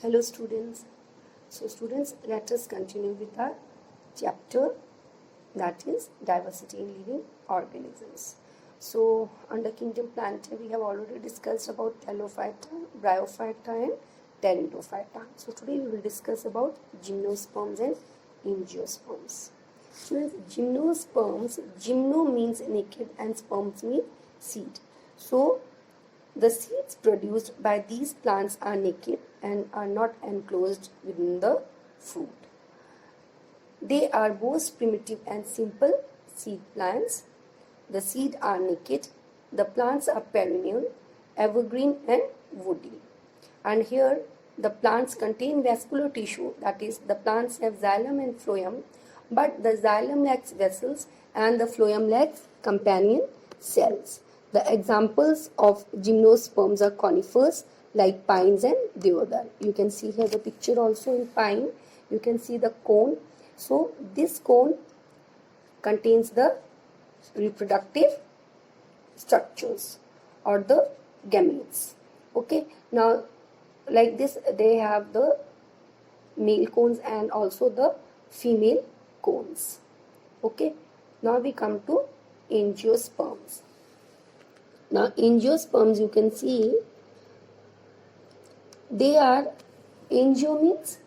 Hello students. So students, let us continue with our chapter, that is diversity in living organisms. So under kingdom Plantae we have already discussed about Thallophyta, Bryophyta and Pteridophyta. So today we will discuss about gymnosperms and angiosperms. Students, gymnosperms, gymno means naked and sperms mean seed. So the seeds produced by these plants are naked and are not enclosed within the fruit. They are both primitive and simple seed plants. The seeds are naked. The plants are perennial, evergreen and woody. And here the plants contain vascular tissue, that is, the plants have xylem and phloem, but the xylem lacks vessels and the phloem lacks companion cells. The examples of gymnosperms are conifers like pines and deodar. You can see here the picture also in pine. You can see the cone. So this cone contains the reproductive structures or the gametes. Okay. Now like this they have the male cones and also the female cones. Okay. Now we come to angiosperms. Now angiosperms, you can see they are, angio means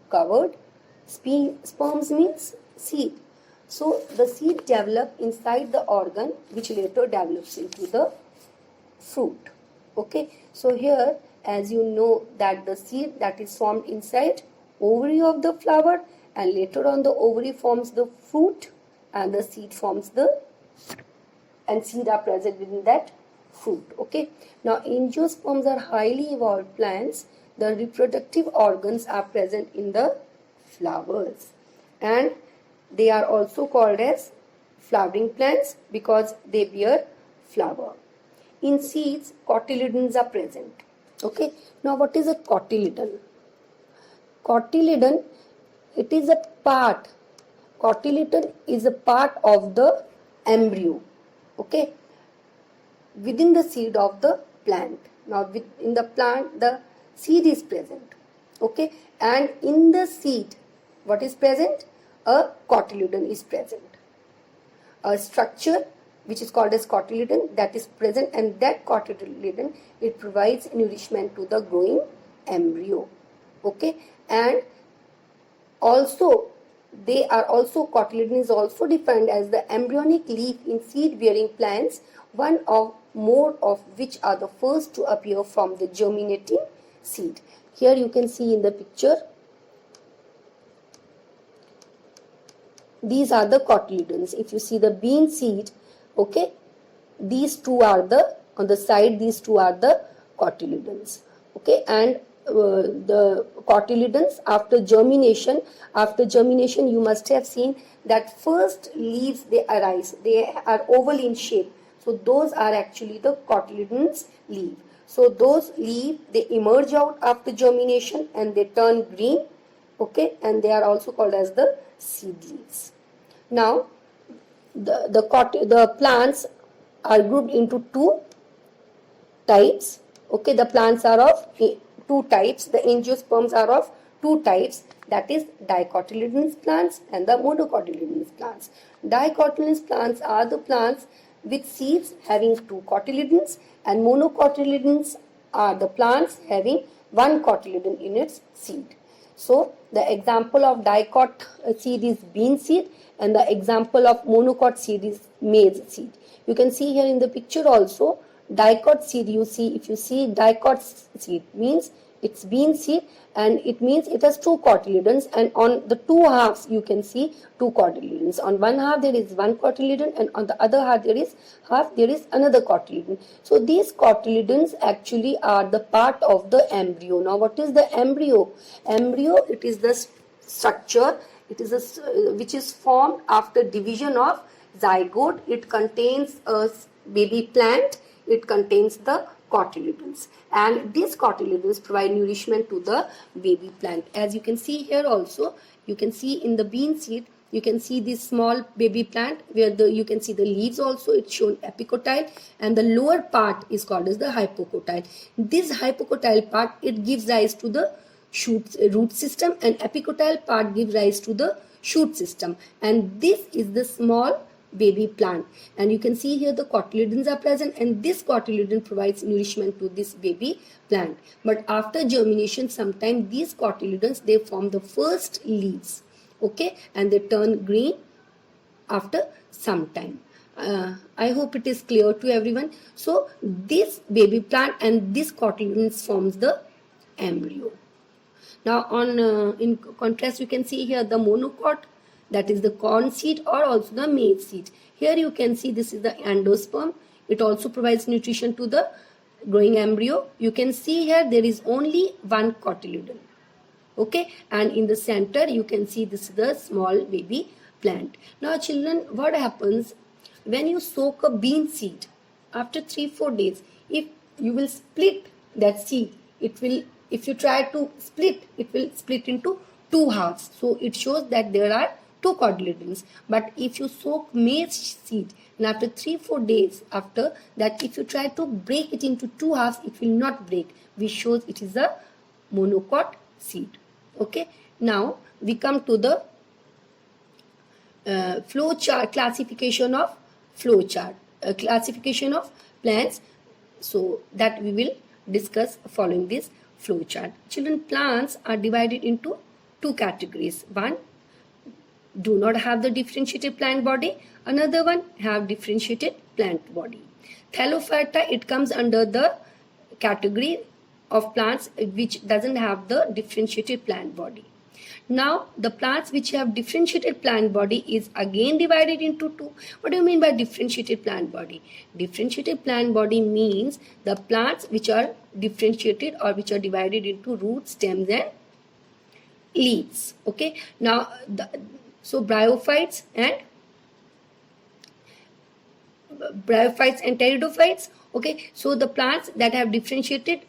covered, sperms means seed. So the seed develop inside the organ which later develops into the fruit. Okay, so here as you know that the seed that is formed inside ovary of the flower and later on the ovary forms the fruit and the seed forms the and seed are present within that fruit. Okay. Now angiosperms are highly evolved plants. The reproductive organs are present in the flowers and they are also called as flowering plants because they bear flower. In seeds, cotyledons are present. Okay. Now what is a cotyledon? Cotyledon, it is a part. Cotyledon is a part of the embryo. Okay, within the seed of the plant. Now within the plant the seed is present. Okay, and in the seed what is present? A cotyledon is present. A structure which is called as cotyledon that is present, and that cotyledon, it provides nourishment to the growing embryo. Okay, and also they are also, cotyledon is also defined as the embryonic leaf in seed bearing plants, one or more of which are the first to appear from the germinating seed. Here you can see in the picture, these are the cotyledons. If you see the bean seed, okay, these two are the, on the side these two are the cotyledons. Okay, and the cotyledons after germination you must have seen that first leaves they arise, they are oval in shape. So those are actually the cotyledons leaf. So those leaves they emerge out after germination and they turn green. Okay, and they are also called as the seed leaves. Now the plants are grouped into two types. Okay, the plants are of two types. The angiosperms are of two types, that is dicotyledonous plants and the monocotyledonous plants. Dicotyledonous plants are the plants with seeds having two cotyledons, and monocotyledons are the plants having one cotyledon in its seed. So the example of dicot seed is bean seed and the example of monocot seed is maize seed. You can see here in the picture also dicot seed. You see, if you see dicot seed means it's bean seed and it means it has two cotyledons, and on the two halves you can see two cotyledons. On one half there is one cotyledon and on the other half there is another cotyledon. So these cotyledons actually are the part of the embryo. Now what is the embryo? Embryo, it is the structure, it is a, which is formed after division of zygote. It contains a baby plant. It contains the cotyledons, and these cotyledons provide nourishment to the baby plant. As you can see here also, you can see in the bean seed, you can see this small baby plant where you can see the leaves also, it's shown epicotyle, and the lower part is called as the hypocotyle. This hypocotyle part, it gives rise to the root system, and epicotyle part gives rise to the shoot system, and this is the small baby plant. And you can see here the cotyledons are present, and this cotyledon provides nourishment to this baby plant. But after germination, sometimes these cotyledons, they form the first leaves, okay, and they turn green after some time. I hope it is clear to everyone. So this baby plant and this cotyledons forms the embryo. Now on in contrast, you can see here the monocot, that is the corn seed or also the maize seed. Here you can see this is the endosperm. It also provides nutrition to the growing embryo. You can see here there is only one cotyledon, okay, and in the center you can see this is the small baby plant. Now children, what happens when you soak a bean seed? After 3-4 days, if you will split that seed, it will, if you try to split, it will split into two halves. So it shows that there are two cotyledons. But if you soak maize seed, and after 3-4 days after that, if you try to break it into two halves, it will not break, which shows it is a monocot seed. Okay, now we come to the flow chart, classification of flow chart, classification of plants. So that we will discuss following this flow chart. Children, plants are divided into two categories. One, do not have the differentiated plant body. Another one have differentiated plant body. Thallophyta, it comes under the category of plants which doesn't have the differentiated plant body. Now the plants which have differentiated plant body is again divided into two. What do you mean by differentiated plant body? Differentiated plant body means the plants which are differentiated or which are divided into roots, stems and leaves. Okay, now so bryophytes and pteridophytes. Okay, so the plants that have differentiated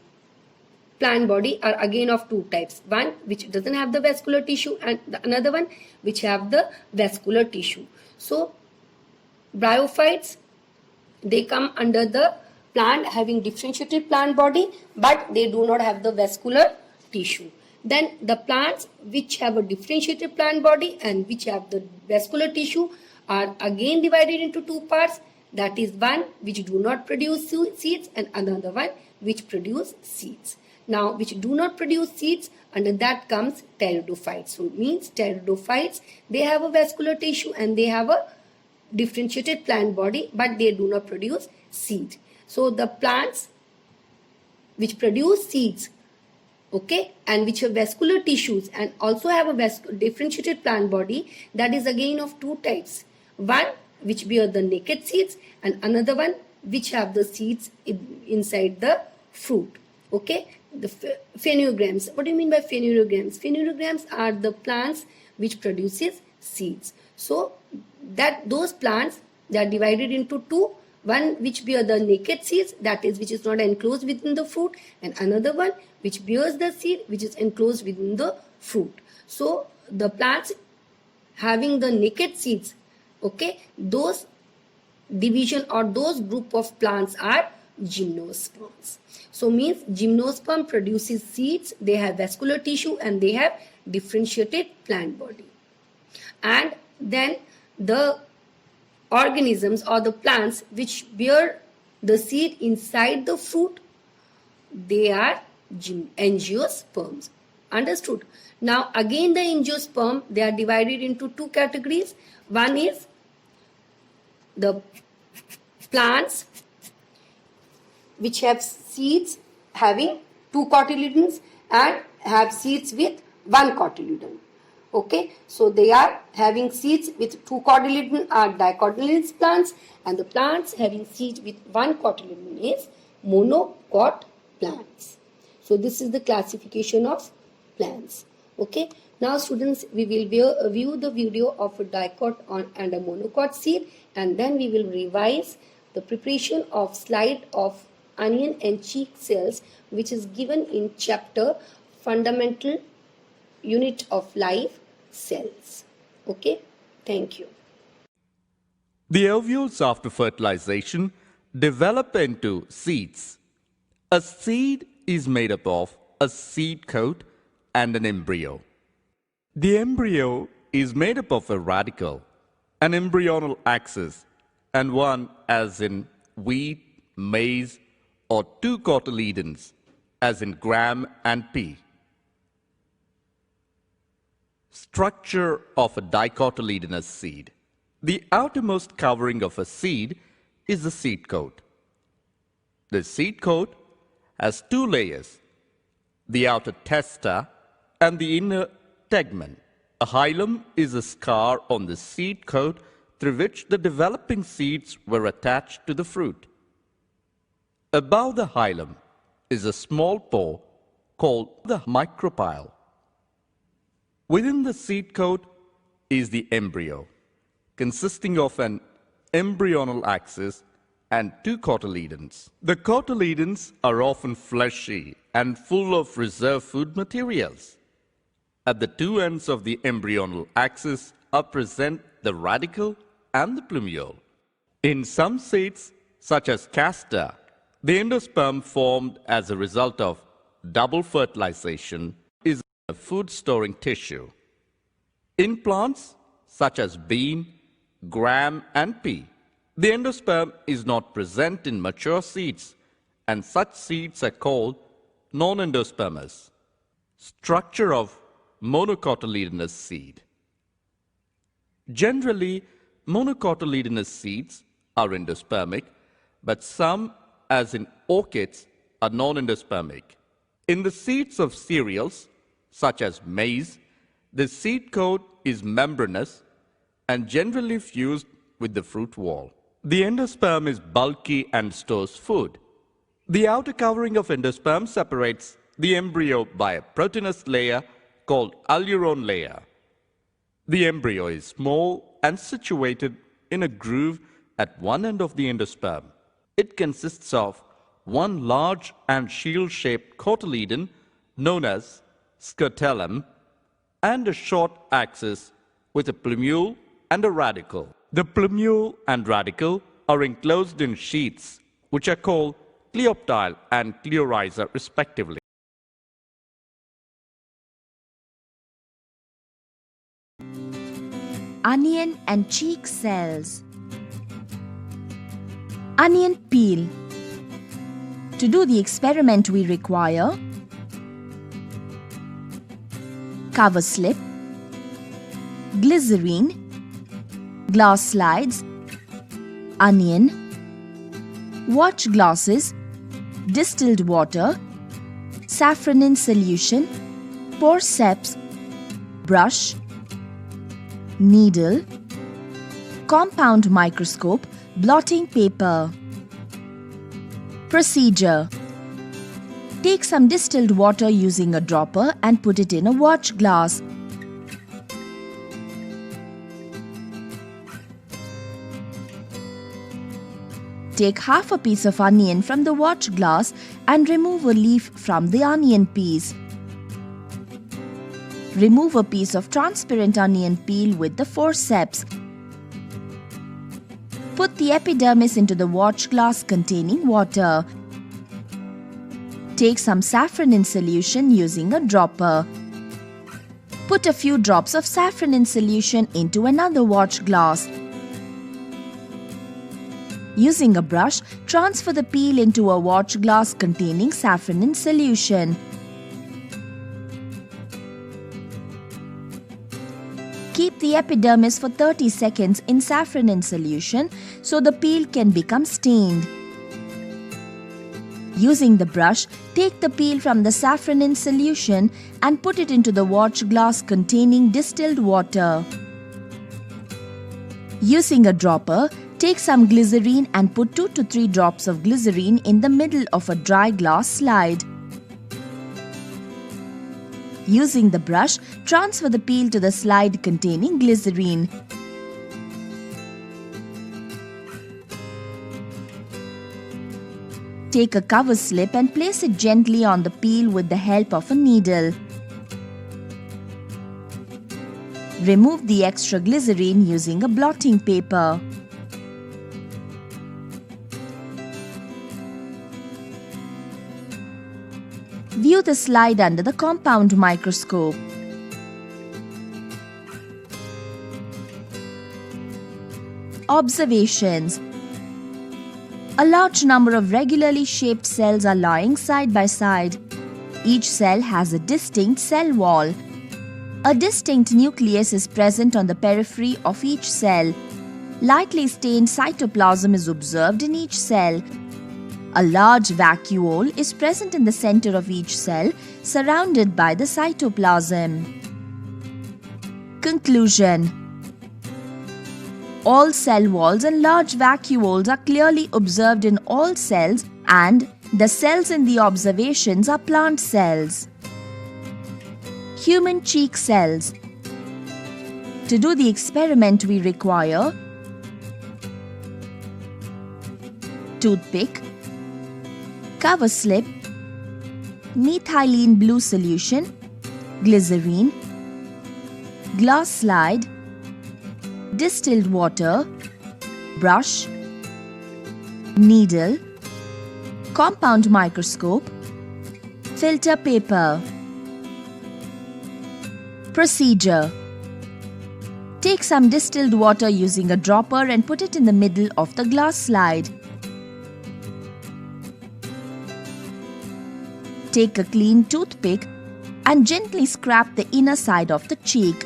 plant body are again of two types. One which doesn't have the vascular tissue, and another one which have the vascular tissue. So bryophytes, they come under the plant having differentiated plant body, but they do not have the vascular tissue. Then the plants which have a differentiated plant body and which have the vascular tissue are again divided into two parts. That is one which do not produce seeds and another one which produce seeds. Now which do not produce seeds, under that comes pteridophytes. So it means pteridophytes, they have a vascular tissue and they have a differentiated plant body, but they do not produce seeds. So the plants which produce seeds, okay, and which have vascular tissues and also have a differentiated plant body, that is again of two types. One which bear the naked seeds and another one which have the seeds inside the fruit. Okay, the phanerogams. What do you mean by phanerogams? Phanerogams are the plants which produces seeds. So that those plants, they are divided into two. One which bear the naked seeds, that is which is not enclosed within the fruit, and another one which bears the seed which is enclosed within the fruit. So the plants having the naked seeds, okay, those division or those group of plants are gymnosperms. So means gymnosperm produces seeds, they have vascular tissue and they have differentiated plant body. And then the organisms or the plants which bear the seed inside the fruit, they are angiosperms. Understood? Now again the angiosperm, they are divided into two categories. One is the plants which have seeds having two cotyledons and have seeds with one cotyledon. Okay, so they are having seeds with two cotyledon are dicotyledonous plants, and the plants having seeds with one cotyledon is monocot plants. So this is the classification of plants. Okay, now students, we will view the video of a dicot and a monocot seed, and then we will revise the preparation of slide of onion and cheek cells, which is given in chapter Fundamental Unit of Life, Cells. Okay, thank you. The ovules after fertilization develop into seeds. A seed is made up of a seed coat and an embryo. The embryo is made up of a radicle, an embryonal axis, and one as in wheat, maize, or two cotyledons, as in gram and pea. Structure of a dicotyledonous seed. The outermost covering of a seed is the seed coat. The seed coat has two layers, the outer testa and the inner tegmen. A hilum is a scar on the seed coat through which the developing seeds were attached to the fruit. Above the hilum is a small pore called the micropyle. Within the seed coat is the embryo, consisting of an embryonal axis and two cotyledons. The cotyledons are often fleshy and full of reserve food materials. At the two ends of the embryonal axis are present the radicle and the plumule. In some seeds, such as castor, the endosperm formed as a result of double fertilization is a food-storing tissue. In plants, such as bean, gram, and pea, the endosperm is not present in mature seeds, and such seeds are called non-endospermous. Structure of monocotyledonous seed. Generally, monocotyledonous seeds are endospermic, but some, as in orchids, are non-endospermic. In the seeds of cereals, such as maize, the seed coat is membranous and generally fused with the fruit wall. The endosperm is bulky and stores food. The outer covering of endosperm separates the embryo by a proteinous layer called alurone layer. The embryo is small and situated in a groove at one end of the endosperm. It consists of one large and shield-shaped cotyledon known as scutellum and a short axis with a plumule and a radicle. The plumule and radicle are enclosed in sheaths which are called cleoptile and cleorhiza respectively. Onion and cheek cells. Onion peel. To do the experiment we require cover slip, glycerine, glass slides, onion, watch glasses, distilled water, saffron in solution, forceps, brush, needle, compound microscope, blotting paper. Procedure. Take some distilled water using a dropper and put it in a watch glass. Take half a piece of onion from the watch glass and remove a leaf from the onion piece. Remove a piece of transparent onion peel with the forceps. Put the epidermis into the watch glass containing water. Take some saffron in solution using a dropper. Put a few drops of saffron in solution into another watch glass. Using a brush, transfer the peel into a watch glass containing saffron in solution. Keep the epidermis for 30 seconds in saffron in solution so the peel can become stained. Using the brush, take the peel from the saffron in solution and put it into the watch glass containing distilled water. Using a dropper, take some glycerine and put 2 to 3 drops of glycerine in the middle of a dry glass slide. Using the brush, transfer the peel to the slide containing glycerine. Take a cover slip and place it gently on the peel with the help of a needle. Remove the extra glycerine using a blotting paper. View the slide under the compound microscope. Observations. A large number of regularly shaped cells are lying side by side. Each cell has a distinct cell wall. A distinct nucleus is present on the periphery of each cell. Lightly stained cytoplasm is observed in each cell. A large vacuole is present in the center of each cell, surrounded by the cytoplasm. Conclusion. All cell walls and large vacuoles are clearly observed in all cells, and the cells in the observations are plant cells. Human cheek cells. To do the experiment, we require toothpick, cover slip, methylene blue solution, glycerine, glass slide, distilled water, brush, needle, compound microscope, filter paper. Procedure. Take some distilled water using a dropper and put it in the middle of the glass slide. Take a clean toothpick and gently scrape the inner side of the cheek.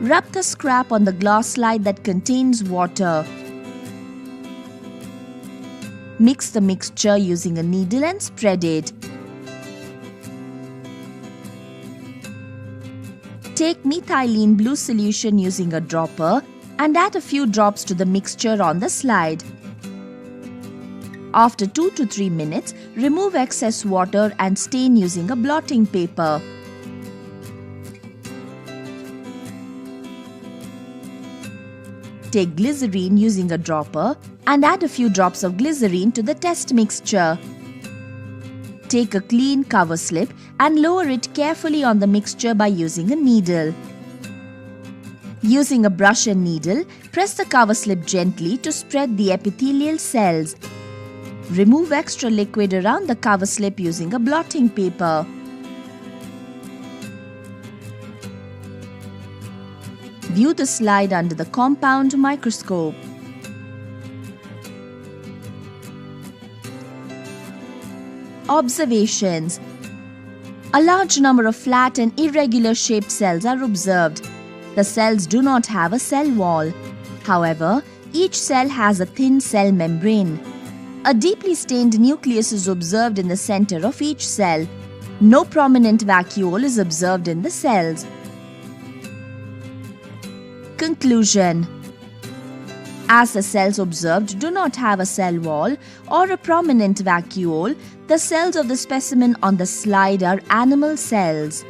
Rub the scrap on the glass slide that contains water. Mix the mixture using a needle and spread it. Take methylene blue solution using a dropper and add a few drops to the mixture on the slide. After 2 to 3 minutes, remove excess water and stain using a blotting paper. Take glycerine using a dropper and add a few drops of glycerine to the test mixture. Take a clean cover slip and lower it carefully on the mixture by using a needle. Using a brush and needle, press the cover slip gently to spread the epithelial cells. Remove extra liquid around the cover slip using a blotting paper. View the slide under the compound microscope. Observations. A large number of flat and irregular shaped cells are observed. The cells do not have a cell wall. However, each cell has a thin cell membrane. A deeply stained nucleus is observed in the center of each cell. No prominent vacuole is observed in the cells. Conclusion. As the cells observed do not have a cell wall or a prominent vacuole, the cells of the specimen on the slide are animal cells.